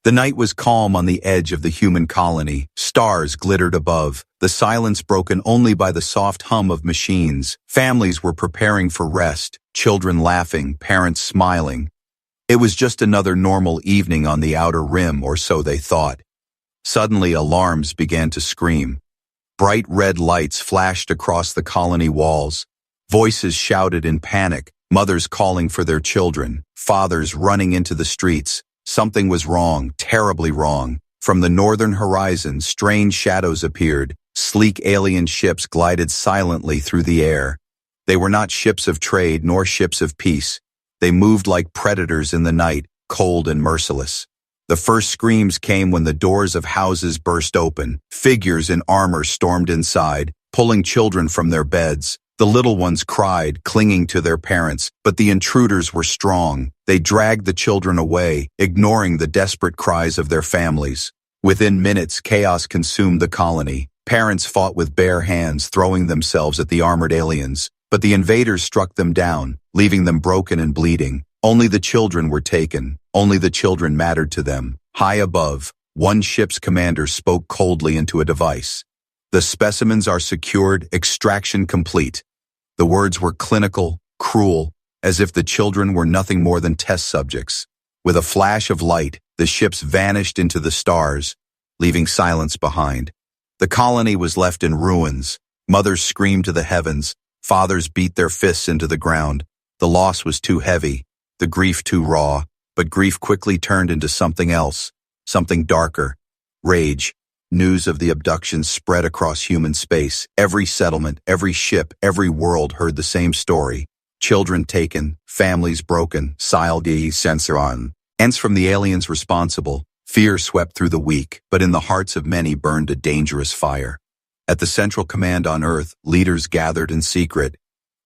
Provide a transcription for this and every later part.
The night was calm on the edge of the human colony. Stars glittered above, the silence broken only by the soft hum of machines. Families were preparing for rest, children laughing, parents smiling. It was just another normal evening on the outer rim, or so they thought. Suddenly, alarms began to scream. Bright red lights flashed across the colony walls. Voices shouted in panic, mothers calling for their children, fathers running into the streets. Something was wrong, terribly wrong. From the northern horizon, strange shadows appeared. Sleek alien ships glided silently through the air. They were not ships of trade nor ships of peace. They moved like predators in the night, cold and merciless. The first screams came when the doors of houses burst open. Figures in armor stormed inside, pulling children from their beds. The little ones cried, clinging to their parents, but the intruders were strong. They dragged the children away, ignoring the desperate cries of their families. Within minutes, chaos consumed the colony. Parents fought with bare hands, throwing themselves at the armored aliens. But the invaders struck them down, leaving them broken and bleeding. Only the children were taken. Only the children mattered to them. High above, one ship's commander spoke coldly into a device. "The specimens are secured, extraction complete." The words were clinical, cruel, as if the children were nothing more than test subjects. With a flash of light, the ships vanished into the stars, leaving silence behind. The colony was left in ruins. Mothers screamed to the heavens. Fathers beat their fists into the ground. The loss was too heavy, the grief too raw, but grief quickly turned into something else, something darker. Rage. News of the abductions spread across human space. Every settlement, every ship, every world heard the same story. Children taken, families broken, sildi censoron. Hence from the aliens responsible, fear swept through the weak, but in the hearts of many burned a dangerous fire. At the central command on Earth, leaders gathered in secret.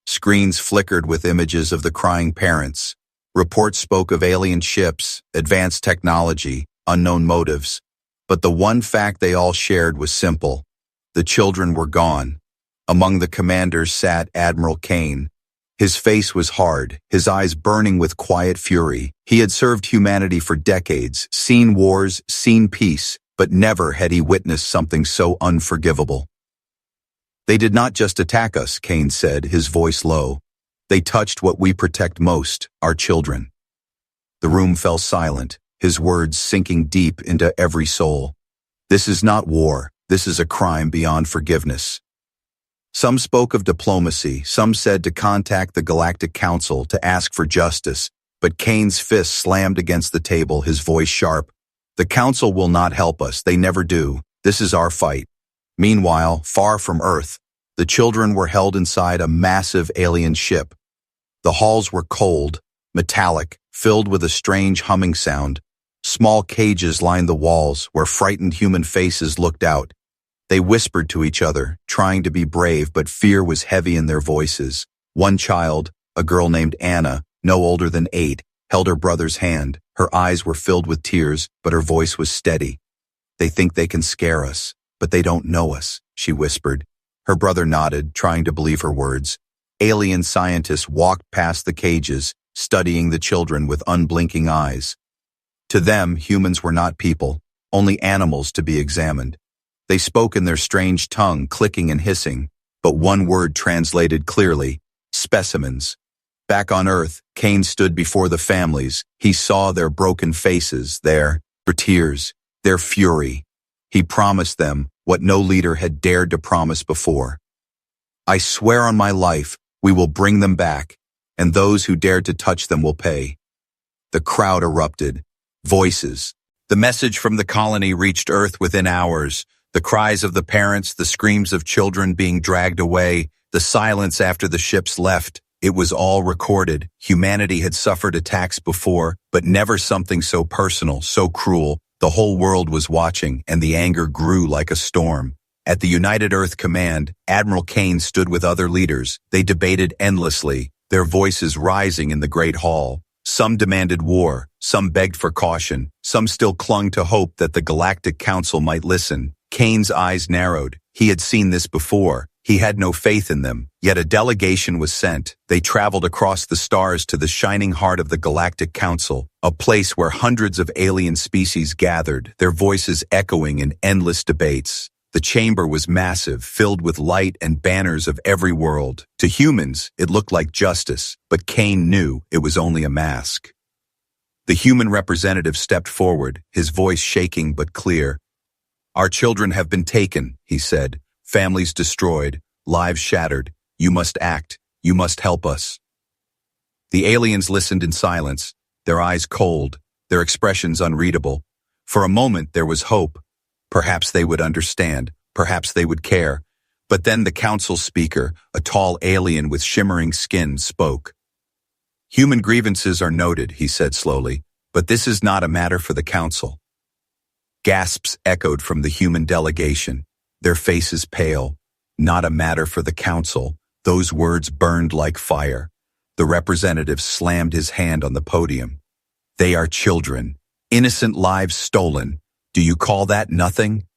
Screens flickered with images of the crying parents. Reports spoke of alien ships, advanced technology, unknown motives. But the one fact they all shared was simple. The children were gone. Among the commanders sat Admiral Kane. His face was hard, his eyes burning with quiet fury. He had served humanity for decades, seen wars, seen peace, but never had he witnessed something so unforgivable. "They did not just attack us," Kane said, his voice low. "They touched what we protect most, our children." The room fell silent, his words sinking deep into every soul. This is not war, this is a crime beyond forgiveness. Some spoke of diplomacy, some said to contact the Galactic Council to ask for justice, but Kane's fist slammed against the table, his voice sharp. "The Council will not help us, they never do. This is our fight." Meanwhile, far from Earth, the children were held inside a massive alien ship. The halls were cold, metallic, filled with a strange humming sound. Small cages lined the walls where frightened human faces looked out. They whispered to each other, trying to be brave, but fear was heavy in their voices. One child, a girl named Anna, no older than 8, held her brother's hand. Her eyes were filled with tears, but her voice was steady. "They think they can scare us, but they don't know us," she whispered. Her brother nodded, trying to believe her words. Alien scientists walked past the cages, studying the children with unblinking eyes. To them, humans were not people, only animals to be examined. They spoke in their strange tongue, clicking and hissing, but one word translated clearly: specimens. Back on Earth, Kane stood before the families. He saw their broken faces, their tears, their fury. He promised them what no leader had dared to promise before. "I swear on my life, we will bring them back, and those who dared to touch them will pay." The crowd erupted. Voices. The message from the colony reached Earth within hours. The cries of the parents, the screams of children being dragged away, the silence after the ships left. It was all recorded. Humanity had suffered attacks before, but never something so personal, so cruel. The whole world was watching, and the anger grew like a storm. At the United Earth Command, Admiral Kane stood with other leaders. They debated endlessly, their voices rising in the Great Hall. Some demanded war, some begged for caution, some still clung to hope that the Galactic Council might listen. Kane's eyes narrowed. He had seen this before. He had no faith in them, yet a delegation was sent. They traveled across the stars to the shining heart of the Galactic Council, a place where hundreds of alien species gathered, their voices echoing in endless debates. The chamber was massive, filled with light and banners of every world. To humans, it looked like justice, but Kane knew it was only a mask. The human representative stepped forward, his voice shaking but clear. "Our children have been taken," he said. "Families destroyed, lives shattered. You must act. You must help us." The aliens listened in silence, their eyes cold, their expressions unreadable. For a moment there was hope. Perhaps they would understand, perhaps they would care. But then the council speaker, a tall alien with shimmering skin, spoke. "Human grievances are noted," he said slowly, "but this is not a matter for the council." Gasps echoed from the human delegation, their faces pale. "Not a matter for the council." Those words burned like fire. The representative slammed his hand on the podium. "They are children, innocent lives stolen. Do you call that nothing?"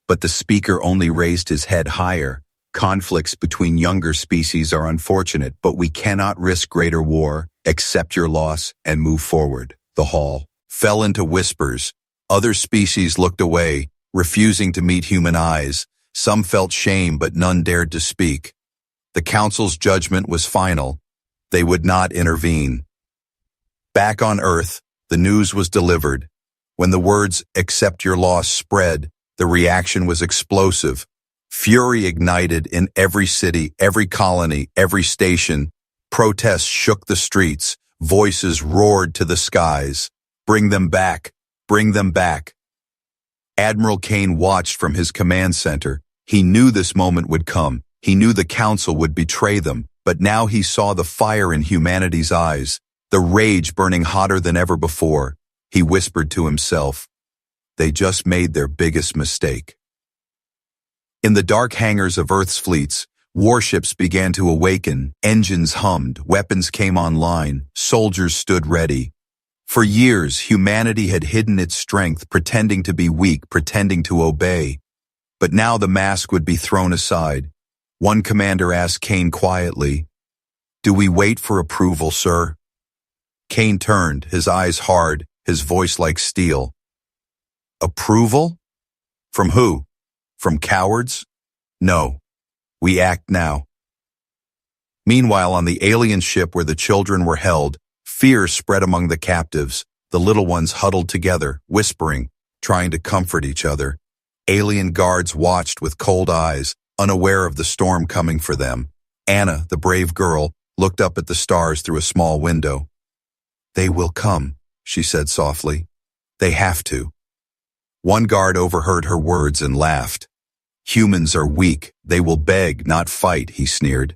But the speaker only raised his head higher. "Conflicts between younger species are unfortunate, but we cannot risk greater war. Accept your loss and move forward." The hall fell into whispers. Other species looked away, refusing to meet human eyes. Some felt shame, but none dared to speak. The council's judgment was final. They would not intervene. Back on Earth, the news was delivered. When the words, "accept your loss," spread, the reaction was explosive. Fury ignited in every city, every colony, every station. Protests shook the streets. Voices roared to the skies. "Bring them back! Bring them back!" Admiral Kane watched from his command center. He knew this moment would come. He knew the council would betray them, but now he saw the fire in humanity's eyes, the rage burning hotter than ever before. He whispered to himself, "They just made their biggest mistake." In the dark hangars of Earth's fleets, warships began to awaken, engines hummed, weapons came online, soldiers stood ready. For years, humanity had hidden its strength, pretending to be weak, pretending to obey. But now the mask would be thrown aside. One commander asked Kane quietly, "Do we wait for approval, sir?" Kane turned, his eyes hard, his voice like steel. "Approval? From who? From cowards? No. We act now." Meanwhile, on the alien ship where the children were held, fear spread among the captives. The little ones huddled together, whispering, trying to comfort each other. Alien guards watched with cold eyes, unaware of the storm coming for them. Anna, the brave girl, looked up at the stars through a small window. "They will come," she said softly. "They have to." One guard overheard her words and laughed. "Humans are weak. They will beg, not fight," he sneered.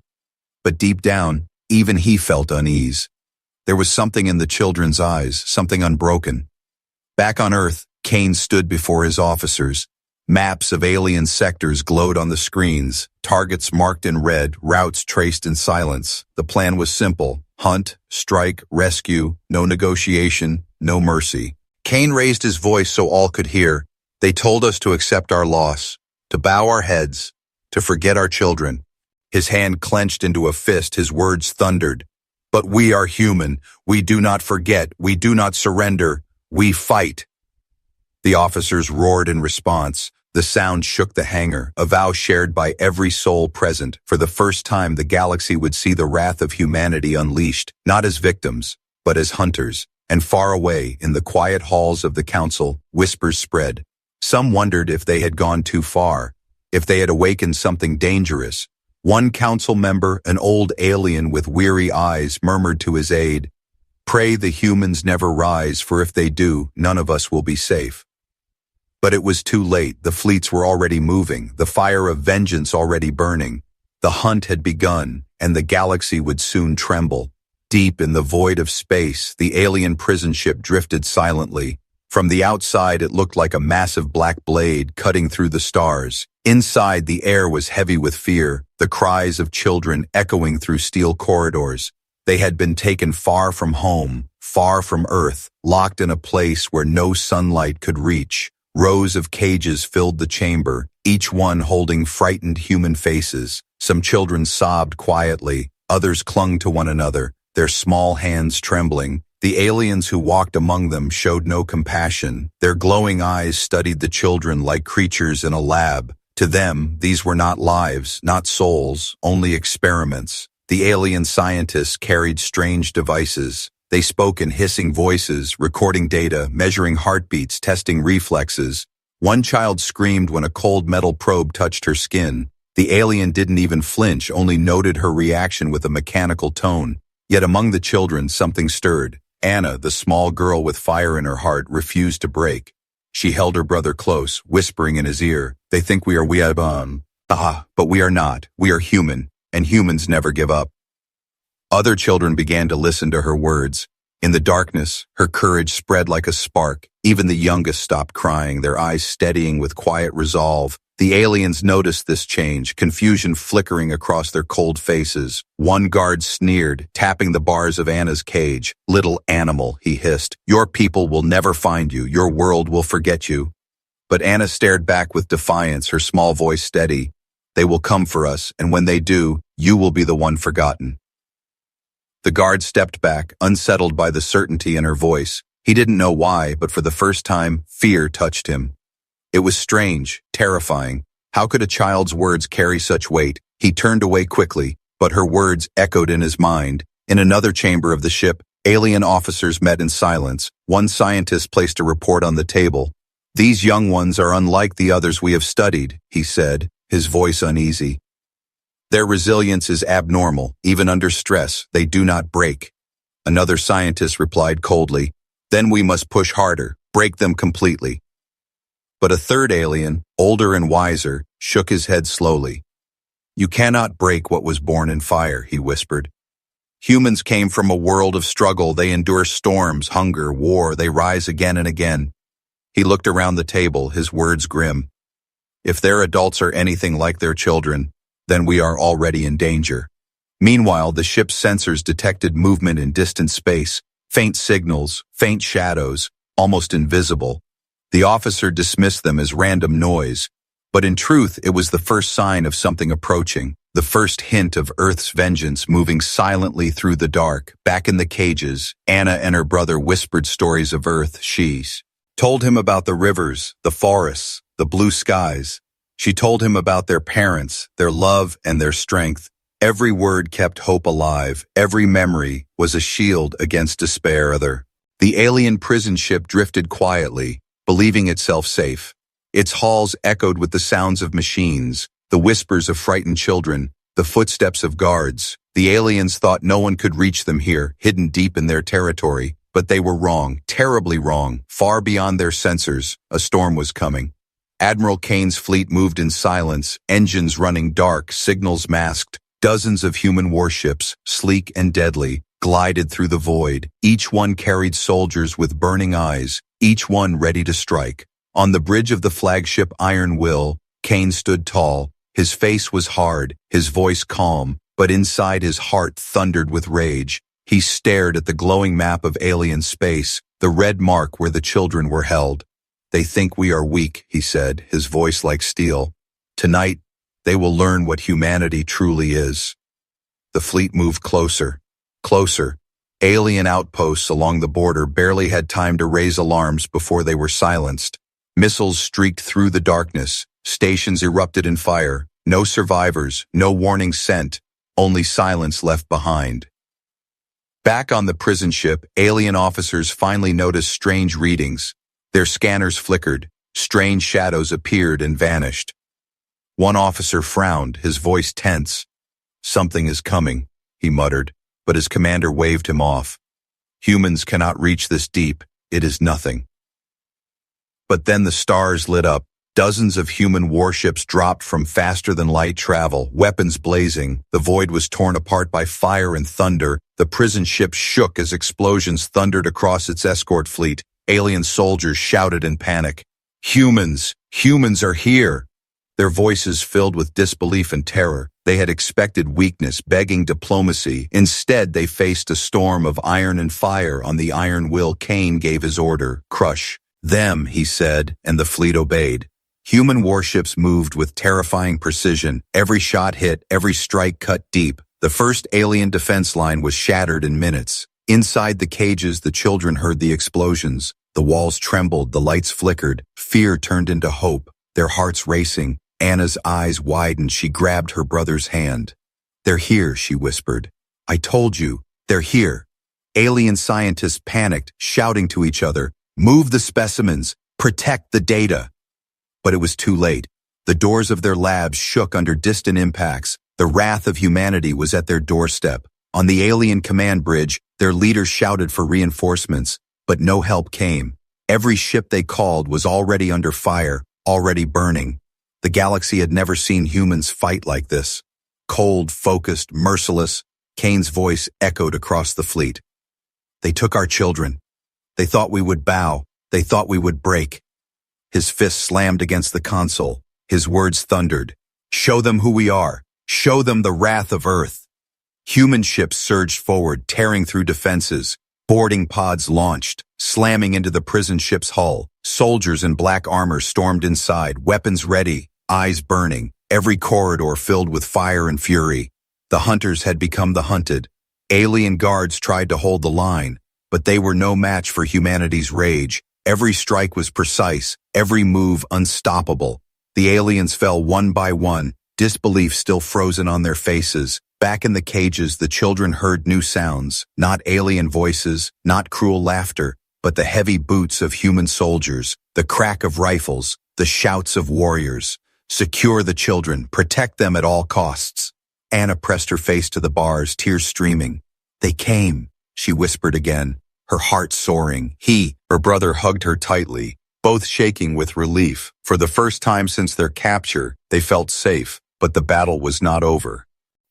But deep down, even he felt unease. There was something in the children's eyes, something unbroken. Back on Earth, Kane stood before his officers. Maps of alien sectors glowed on the screens, targets marked in red, routes traced in silence. The plan was simple: hunt, strike, rescue, no negotiation, no mercy. Kane raised his voice so all could hear. "They told us to accept our loss, to bow our heads, to forget our children." His hand clenched into a fist, his words thundered. "But we are human. We do not forget. We do not surrender. We fight." The officers roared in response. The sound shook the hangar, a vow shared by every soul present. For the first time, the galaxy would see the wrath of humanity unleashed, not as victims, but as hunters. And far away, in the quiet halls of the council, whispers spread. Some wondered if they had gone too far, if they had awakened something dangerous. One council member, an old alien with weary eyes, murmured to his aide, "Pray the humans never rise, for if they do, none of us will be safe." But it was too late. The fleets were already moving, the fire of vengeance already burning. The hunt had begun, and the galaxy would soon tremble. Deep in the void of space, the alien prison ship drifted silently. From the outside, it looked like a massive black blade cutting through the stars. Inside, the air was heavy with fear, the cries of children echoing through steel corridors. They had been taken far from home, far from Earth, locked in a place where no sunlight could reach. Rows of cages filled the chamber, each one holding frightened human faces. Some children sobbed quietly, others clung to one another, their small hands trembling. The aliens who walked among them showed no compassion. Their glowing eyes studied the children like creatures in a lab. To them, these were not lives, not souls, only experiments. The alien scientists carried strange devices. They spoke in hissing voices, recording data, measuring heartbeats, testing reflexes. One child screamed when a cold metal probe touched her skin. The alien didn't even flinch, only noted her reaction with a mechanical tone. Yet among the children, something stirred. Anna, the small girl with fire in her heart, refused to break. She held her brother close, whispering in his ear, "They think we are weabon. But we are not. We are human, and humans never give up." Other children began to listen to her words. In the darkness, her courage spread like a spark. Even the youngest stopped crying, their eyes steadying with quiet resolve. The aliens noticed this change, confusion flickering across their cold faces. One guard sneered, tapping the bars of Anna's cage. "Little animal," he hissed, "your people will never find you. Your world will forget you." But Anna stared back with defiance, her small voice steady. "They will come for us, and when they do, you will be the one forgotten." The guard stepped back, unsettled by the certainty in her voice. He didn't know why, but for the first time, fear touched him. It was strange, terrifying. How could a child's words carry such weight? He turned away quickly, but her words echoed in his mind. In another chamber of the ship, alien officers met in silence. One scientist placed a report on the table. "These young ones are unlike the others we have studied," he said, his voice uneasy. "Their resilience is abnormal. Even under stress, they do not break." Another scientist replied coldly, "Then we must push harder, break them completely." But a third alien, older and wiser, shook his head slowly. "You cannot break what was born in fire," he whispered. "Humans came from a world of struggle. They endure storms, hunger, war. They rise again and again." He looked around the table, his words grim. "If their adults are anything like their children, then we are already in danger." Meanwhile, the ship's sensors detected movement in distant space, faint signals, faint shadows, almost invisible. The officer dismissed them as random noise, but in truth it was the first sign of something approaching, the first hint of Earth's vengeance moving silently through the dark. Back in the cages, Anna and her brother whispered stories of Earth. She told him about the rivers, the forests, the blue skies. She told him about their parents, their love, and their strength. Every word kept hope alive. Every memory was a shield against despair. The alien prison ship drifted quietly, believing itself safe. Its halls echoed with the sounds of machines, the whispers of frightened children, the footsteps of guards. The aliens thought no one could reach them here, hidden deep in their territory. But they were wrong, terribly wrong, far beyond their sensors. A storm was coming. Admiral Kane's fleet moved in silence, engines running dark, signals masked. Dozens of human warships, sleek and deadly, glided through the void. Each one carried soldiers with burning eyes, each one ready to strike. On the bridge of the flagship Iron Will, Kane stood tall. His face was hard, his voice calm, but inside his heart thundered with rage. He stared at the glowing map of alien space, the red mark where the children were held. "They think we are weak," he said, his voice like steel. "Tonight, they will learn what humanity truly is." The fleet moved closer, closer. Alien outposts along the border barely had time to raise alarms before they were silenced. Missiles streaked through the darkness. Stations erupted in fire. No survivors, no warning sent, only silence left behind. Back on the prison ship, alien officers finally noticed strange readings. Their scanners flickered. Strange shadows appeared and vanished. One officer frowned, his voice tense. "Something is coming," he muttered, but his commander waved him off. "Humans cannot reach this deep. It is nothing." But then the stars lit up. Dozens of human warships dropped from faster-than-light travel, weapons blazing. The void was torn apart by fire and thunder. The prison ship shook as explosions thundered across its escort fleet. Alien soldiers shouted in panic. "Humans! Humans are here!" Their voices filled with disbelief and terror. They had expected weakness, begging diplomacy. Instead, they faced a storm of iron and fire. On the Iron Will, Kane gave his order, "Crush." Them, he said, and the fleet obeyed. Human warships moved with terrifying precision. Every shot hit, every strike cut deep. The first alien defense line was shattered in minutes. Inside the cages, the children heard the explosions. The walls trembled, the lights flickered. Fear turned into hope, their hearts racing. Anna's eyes widened. She grabbed her brother's hand. "They're here," she whispered. "I told you, they're here." Alien scientists panicked, shouting to each other, "Move the specimens! Protect the data!" But it was too late. The doors of their labs shook under distant impacts. The wrath of humanity was at their doorstep. On the alien command bridge, their leaders shouted for reinforcements, but no help came. Every ship they called was already under fire, already burning. The galaxy had never seen humans fight like this. Cold, focused, merciless, Kane's voice echoed across the fleet. "They took our children. They thought we would bow. They thought we would break." His fist slammed against the console. His words thundered. "Show them who we are. Show them the wrath of Earth." Human ships surged forward, tearing through defenses. Boarding pods launched, slamming into the prison ship's hull. Soldiers in black armor stormed inside, weapons ready, eyes burning, every corridor filled with fire and fury. The hunters had become the hunted. Alien guards tried to hold the line, but they were no match for humanity's rage. Every strike was precise, every move unstoppable. The aliens fell one by one, disbelief still frozen on their faces. Back in the cages, the children heard new sounds, not alien voices, not cruel laughter, but the heavy boots of human soldiers, the crack of rifles, the shouts of warriors. "Secure the children, protect them at all costs." Anna pressed her face to the bars, tears streaming. "They came," she whispered again, her heart soaring. Her brother hugged her tightly, both shaking with relief. For the first time since their capture, they felt safe, but the battle was not over.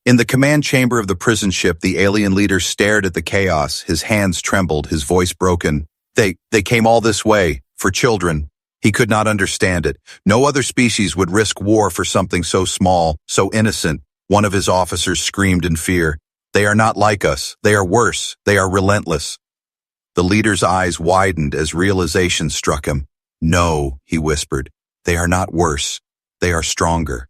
In the command chamber of the prison ship, the alien leader stared at the chaos. His hands trembled, his voice broken. They came all this way, for children." He could not understand it. No other species would risk war for something so small, so innocent. One of his officers screamed in fear. "They are not like us. They are worse. They are relentless." The leader's eyes widened as realization struck him. "No," he whispered. "They are not worse. They are stronger."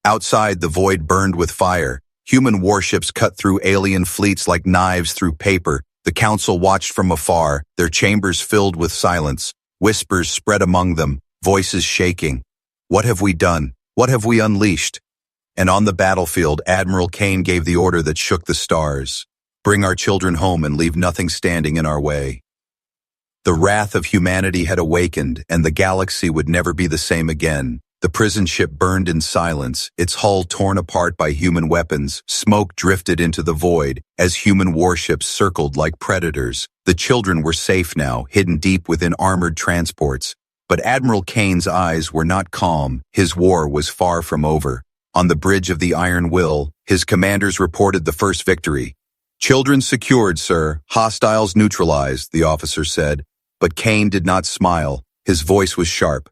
Outside, the void burned with fire. Human warships cut through alien fleets like knives through paper. The council watched from afar, their chambers filled with silence. Whispers spread among them, voices shaking. "What have we done? What have we unleashed?" And on the battlefield, Admiral Kane gave the order that shook the stars. "Bring our children home and leave nothing standing in our way." The wrath of humanity had awakened, and the galaxy would never be the same again. The prison ship burned in silence, its hull torn apart by human weapons. Smoke drifted into the void as human warships circled like predators. The children were safe now, hidden deep within armored transports. But Admiral Kane's eyes were not calm. His war was far from over. On the bridge of the Iron Will, his commanders reported the first victory. "Children secured, sir. Hostiles neutralized," the officer said. But Kane did not smile. His voice was sharp.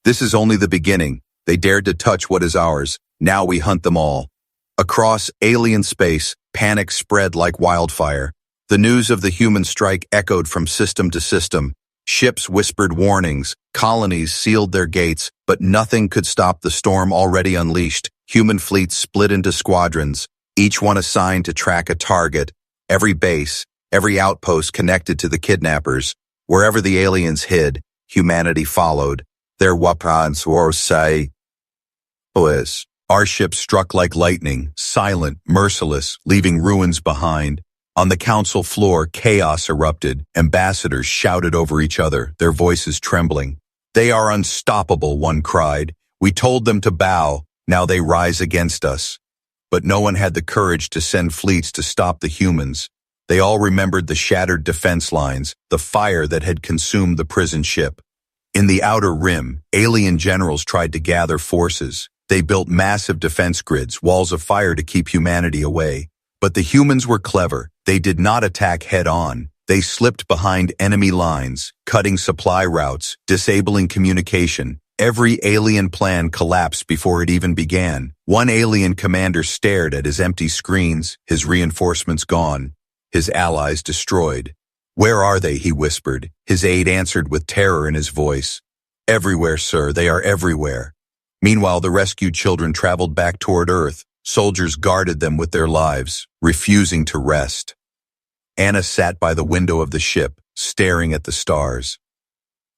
"This is only the beginning. They dared to touch what is ours. Now we hunt them all." Across alien space, panic spread like wildfire. The news of the human strike echoed from system to system. Ships whispered warnings, colonies sealed their gates, but nothing could stop the storm already unleashed. Human fleets split into squadrons, each one assigned to track a target. Every base, every outpost connected to the kidnappers. Wherever the aliens hid, humanity followed. Their weapons were Sci-Fi. Our ship struck like lightning, silent, merciless, leaving ruins behind. On the council floor, chaos erupted. Ambassadors shouted over each other, their voices trembling. "They are unstoppable," one cried. "We told them to bow. Now they rise against us." But no one had the courage to send fleets to stop the humans. They all remembered the shattered defense lines, the fire that had consumed the prison ship. In the outer rim, alien generals tried to gather forces. They built massive defense grids, walls of fire to keep humanity away. But the humans were clever. They did not attack head-on. They slipped behind enemy lines, cutting supply routes, disabling communication. Every alien plan collapsed before it even began. One alien commander stared at his empty screens, his reinforcements gone, his allies destroyed. "Where are they?" he whispered. His aide answered with terror in his voice. "Everywhere, sir, they are everywhere." Meanwhile, the rescued children traveled back toward Earth. Soldiers guarded them with their lives, refusing to rest. Anna sat by the window of the ship, staring at the stars.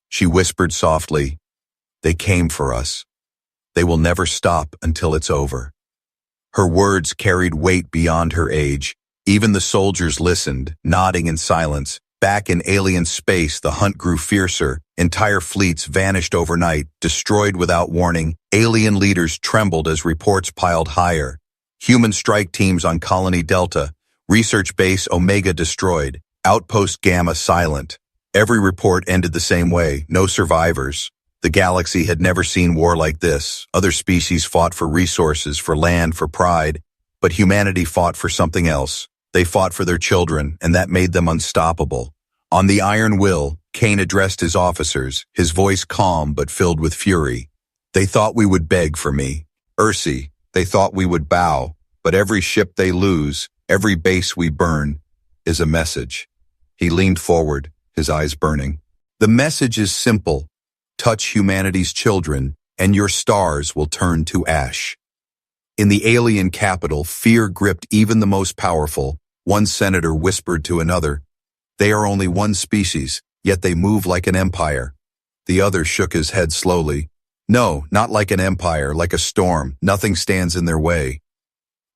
She whispered softly, "They came for us. They will never stop until it's over." Her words carried weight beyond her age. Even the soldiers listened, nodding in silence. Back in alien space, the hunt grew fiercer. Entire fleets vanished overnight, destroyed without warning. Alien leaders trembled as reports piled higher. Human strike teams on Colony Delta, Research Base Omega destroyed, Outpost Gamma silent. Every report ended the same way, no survivors. The galaxy had never seen war like this. Other species fought for resources, for land, for pride. But humanity fought for something else. They fought for their children, and that made them unstoppable. On the Iron Will, Kane addressed his officers, his voice calm but filled with fury. "They thought we would beg for me. Ursi, they thought we would bow. But every ship they lose, every base we burn, is a message." He leaned forward, his eyes burning. "The message is simple. Touch humanity's children, and your stars will turn to ash." In the alien capital, fear gripped even the most powerful. One senator whispered to another, "They are only one species, yet they move like an empire." The other shook his head slowly. "No, not like an empire, like a storm. Nothing stands in their way."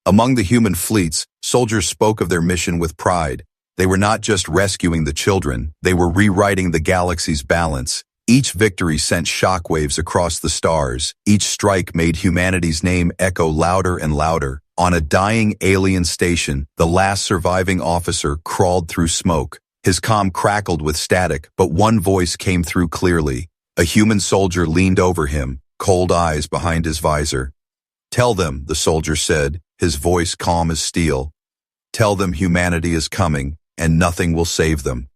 Among the human fleets, soldiers spoke of their mission with pride. They were not just rescuing the children, they were rewriting the galaxy's balance. Each victory sent shockwaves across the stars. Each strike made humanity's name echo louder and louder. On a dying alien station, the last surviving officer crawled through smoke. His comm crackled with static, but one voice came through clearly. A human soldier leaned over him, cold eyes behind his visor. "Tell them," the soldier said, his voice calm as steel. "Tell them humanity is coming, and nothing will save them."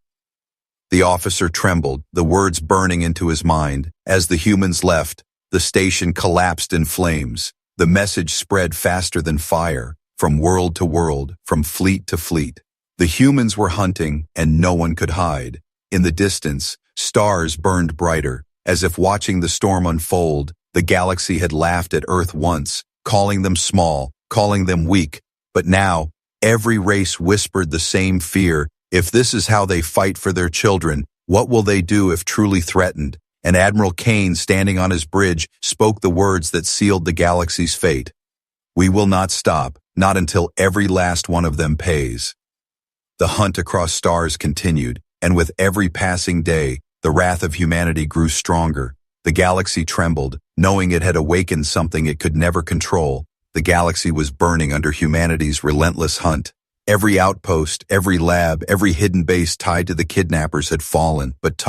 The officer trembled, the words burning into his mind. As the humans left, the station collapsed in flames. The message spread faster than fire, from world to world, from fleet to fleet. The humans were hunting, and no one could hide. In the distance, stars burned brighter. As if watching the storm unfold, the galaxy had laughed at Earth once, calling them small, calling them weak. But now, every race whispered the same fear. If this is how they fight for their children, what will they do if truly threatened? And Admiral Kane, standing on his bridge, spoke the words that sealed the galaxy's fate. "We will not stop, not until every last one of them pays." The hunt across stars continued, and with every passing day, the wrath of humanity grew stronger. The galaxy trembled, knowing it had awakened something it could never control. The galaxy was burning under humanity's relentless hunt. Every outpost, every lab, every hidden base tied to the kidnappers had fallen, but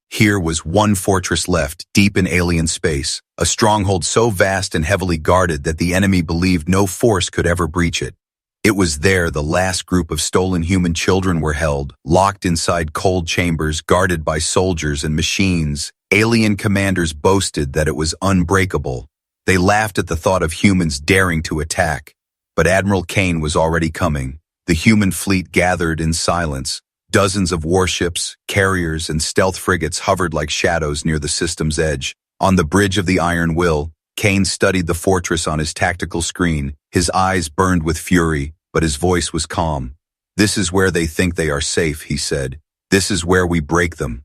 here was one fortress left, deep in alien space, a stronghold so vast and heavily guarded that the enemy believed no force could ever breach it. It was there the last group of stolen human children were held, locked inside cold chambers, guarded by soldiers and machines. Alien commanders boasted that it was unbreakable. They laughed at the thought of humans daring to attack. But Admiral Kane was already coming. The human fleet gathered in silence. Dozens of warships, carriers, and stealth frigates hovered like shadows near the system's edge. On the bridge of the Iron Will, Kane studied the fortress on his tactical screen. His eyes burned with fury, but his voice was calm. "This is where they think they are safe," he said. "This is where we break them."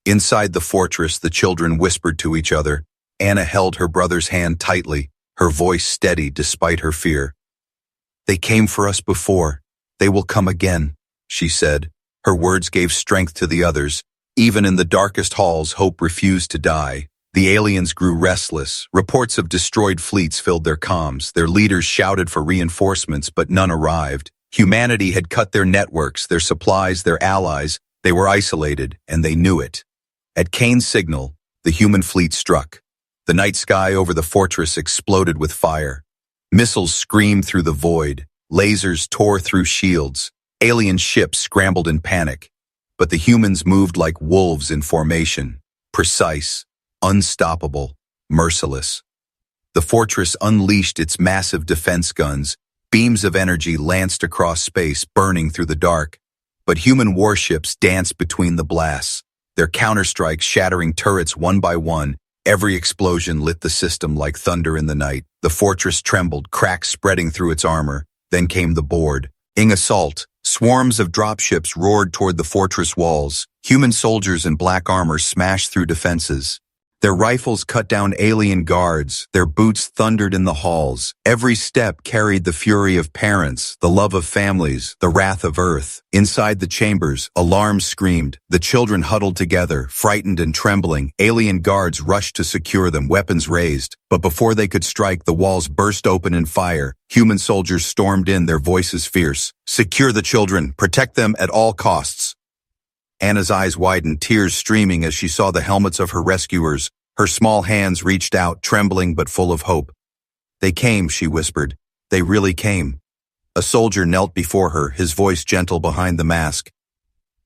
Inside the fortress, the children whispered to each other. Anna held her brother's hand tightly, her voice steady despite her fear. "They came for us before. They will come again," she said. Her words gave strength to the others. Even in the darkest halls, hope refused to die. The aliens grew restless. Reports of destroyed fleets filled their comms. Their leaders shouted for reinforcements, but none arrived. Humanity had cut their networks, their supplies, their allies. They were isolated, and they knew it. At Kane's signal, the human fleet struck. The night sky over the fortress exploded with fire. Missiles screamed through the void. Lasers tore through shields. Alien ships scrambled in panic. But the humans moved like wolves in formation. Precise, unstoppable, merciless. The fortress unleashed its massive defense guns. Beams of energy lanced across space, burning through the dark. But human warships danced between the blasts, their counterstrikes shattering turrets one by one. Every explosion lit the system like thunder in the night. The fortress trembled, cracks spreading through its armor. Then came the boarding assault. Swarms of dropships roared toward the fortress walls. Human soldiers in black armor smashed through defenses. Their rifles cut down alien guards. Their boots thundered in the halls. Every step carried the fury of parents, the love of families, the wrath of Earth. Inside the chambers, alarms screamed. The children huddled together, frightened and trembling. Alien guards rushed to secure them, weapons raised. But before they could strike, the walls burst open in fire. Human soldiers stormed in, their voices fierce. "Secure the children. Protect them at all costs." Anna's eyes widened, tears streaming as she saw the helmets of her rescuers. Her small hands reached out, trembling but full of hope. "They came," she whispered. "They really came." A soldier knelt before her, his voice gentle behind the mask.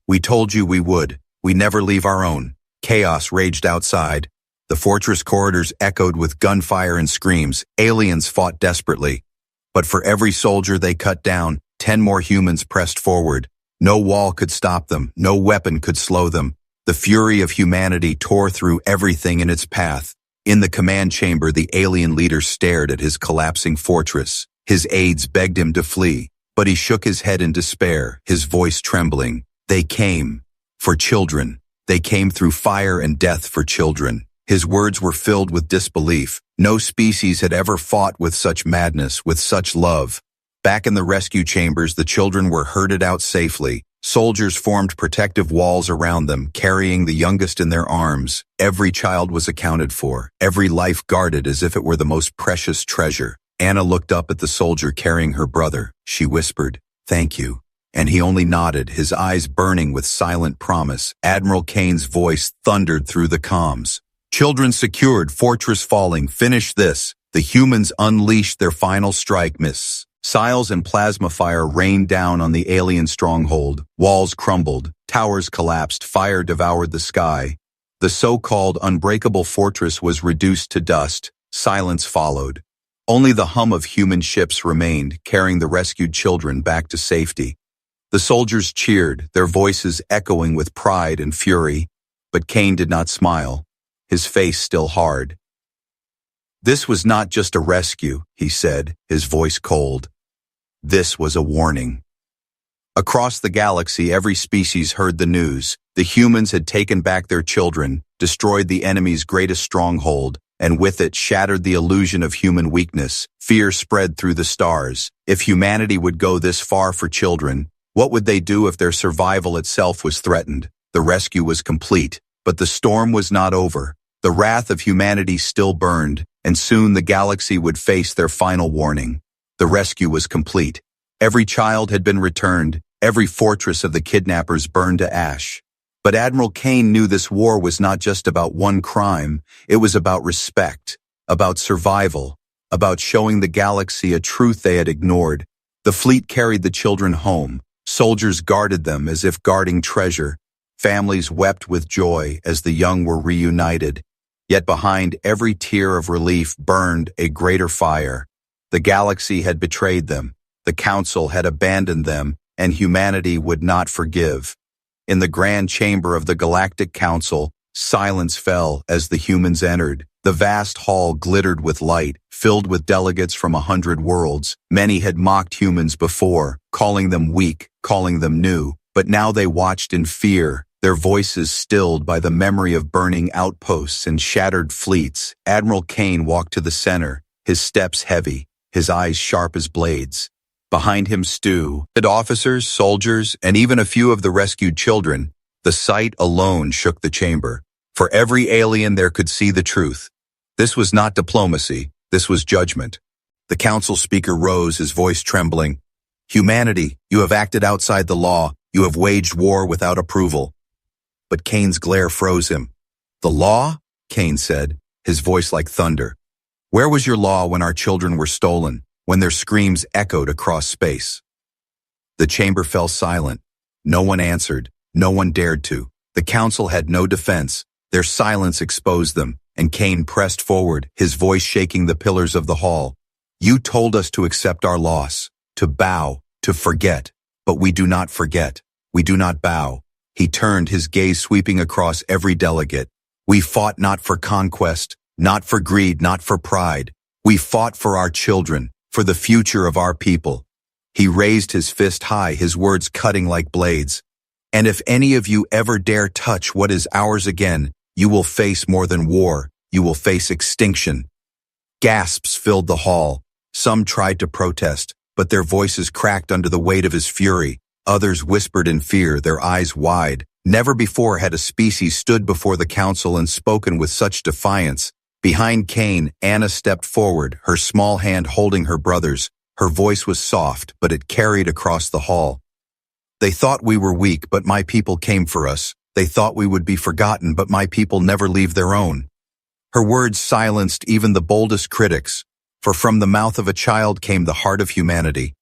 "We told you we would. We never leave our own." Chaos raged outside. The fortress corridors echoed with gunfire and screams. Aliens fought desperately. But for every soldier they cut down, 10 more humans pressed forward. No wall could stop them. No weapon could slow them. The fury of humanity tore through everything in its path. In the command chamber, the alien leader stared at his collapsing fortress. His aides begged him to flee, but he shook his head in despair, his voice trembling. They came for children. They came through fire and death for children. His words were filled with disbelief. No species had ever fought with such madness, with such love. Back in the rescue chambers, the children were herded out safely. Soldiers formed protective walls around them, carrying the youngest in their arms. Every child was accounted for, every life guarded as if it were the most precious treasure. Anna looked up at the soldier carrying her brother. She whispered, "Thank you." And he only nodded, his eyes burning with silent promise. Admiral Kane's voice thundered through the comms. "Children secured, fortress falling, finish this." The humans unleashed their final strike, Miss. Missiles and plasma fire rained down on the alien stronghold. Walls crumbled, towers collapsed, fire devoured the sky. The so-called unbreakable fortress was reduced to dust. Silence followed. Only the hum of human ships remained, carrying the rescued children back to safety. The soldiers cheered, their voices echoing with pride and fury. But Kane did not smile, his face still hard. "This was not just a rescue," he said, his voice cold. "This was a warning." Across the galaxy, every species heard the news. The humans had taken back their children, destroyed the enemy's greatest stronghold, and with it shattered the illusion of human weakness. Fear spread through the stars. If humanity would go this far for children, what would they do if their survival itself was threatened? The rescue was complete, but the storm was not over. The wrath of humanity still burned, and soon the galaxy would face their final warning. The rescue was complete. Every child had been returned, every fortress of the kidnappers burned to ash. But Admiral Kane knew this war was not just about one crime, it was about respect, about survival, about showing the galaxy a truth they had ignored. The fleet carried the children home. Soldiers guarded them as if guarding treasure. Families wept with joy as the young were reunited. Yet behind every tear of relief burned a greater fire. The galaxy had betrayed them, the Council had abandoned them, and humanity would not forgive. In the grand chamber of the Galactic Council, silence fell as the humans entered. The vast hall glittered with light, filled with delegates from 100 worlds. Many had mocked humans before, calling them weak, calling them new, but now they watched in fear, their voices stilled by the memory of burning outposts and shattered fleets. Admiral Kane walked to the center, his steps heavy, his eyes sharp as blades. Behind him stood officers, soldiers, and even a few of the rescued children. The sight alone shook the chamber. For every alien there could see the truth. This was not diplomacy, this was judgment. The council speaker rose, his voice trembling. "Humanity, you have acted outside the law. You have waged war without approval." But Kane's glare froze him. "The law?" Kane said, his voice like thunder. "Where was your law when our children were stolen, when their screams echoed across space?" The chamber fell silent. No one answered. No one dared to. The council had no defense. Their silence exposed them, and Kane pressed forward, his voice shaking the pillars of the hall. "You told us to accept our loss, to bow, to forget, but we do not forget. We do not bow. He turned, his gaze sweeping across every delegate. We fought not for conquest, not for greed, not for pride. We fought for our children, for the future of our people. He raised his fist high, his words cutting like blades. And if any of you ever dare touch what is ours again, you will face more than war. You will face extinction. Gasps filled the hall. Some tried to protest, but their voices cracked under the weight of his fury. Others whispered in fear, their eyes wide. Never before had a species stood before the council and spoken with such defiance. Behind Cain, Anna stepped forward, her small hand holding her brother's. Her voice was soft, but it carried across the hall. They thought we were weak, but my people came for us. They thought we would be forgotten, but my people never leave their own. Her words silenced even the boldest critics, for from the mouth of a child came the heart of humanity.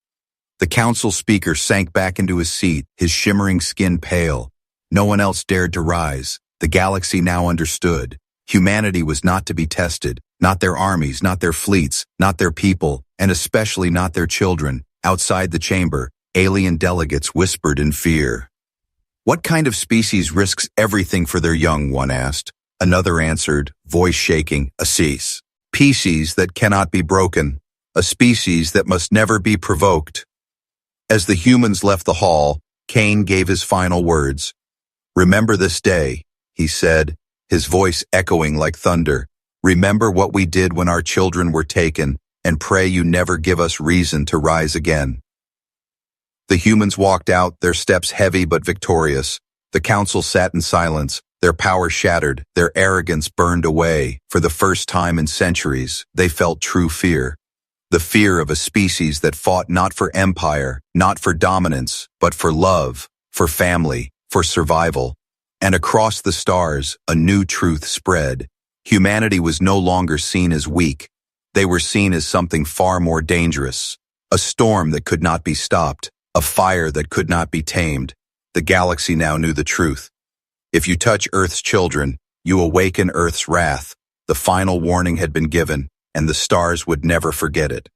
The council speaker sank back into his seat, his shimmering skin pale. No one else dared to rise. The galaxy now understood. Humanity was not to be tested, not their armies, not their fleets, not their people, and especially not their children. Outside the chamber, alien delegates whispered in fear. What kind of species risks everything for their young, one asked. Another answered, voice shaking, a species that cannot be broken, a species that must never be provoked. As the humans left the hall, Cain gave his final words. Remember this day, he said, his voice echoing like thunder. Remember what we did when our children were taken, and pray you never give us reason to rise again. The humans walked out, their steps heavy but victorious. The council sat in silence, their power shattered, their arrogance burned away. For the first time in centuries, they felt true fear. The fear of a species that fought not for empire, not for dominance, but for love, for family, for survival. And across the stars, a new truth spread. Humanity was no longer seen as weak. They were seen as something far more dangerous. A storm that could not be stopped. A fire that could not be tamed. The galaxy now knew the truth. If you touch Earth's children, you awaken Earth's wrath. The final warning had been given, and the stars would never forget it.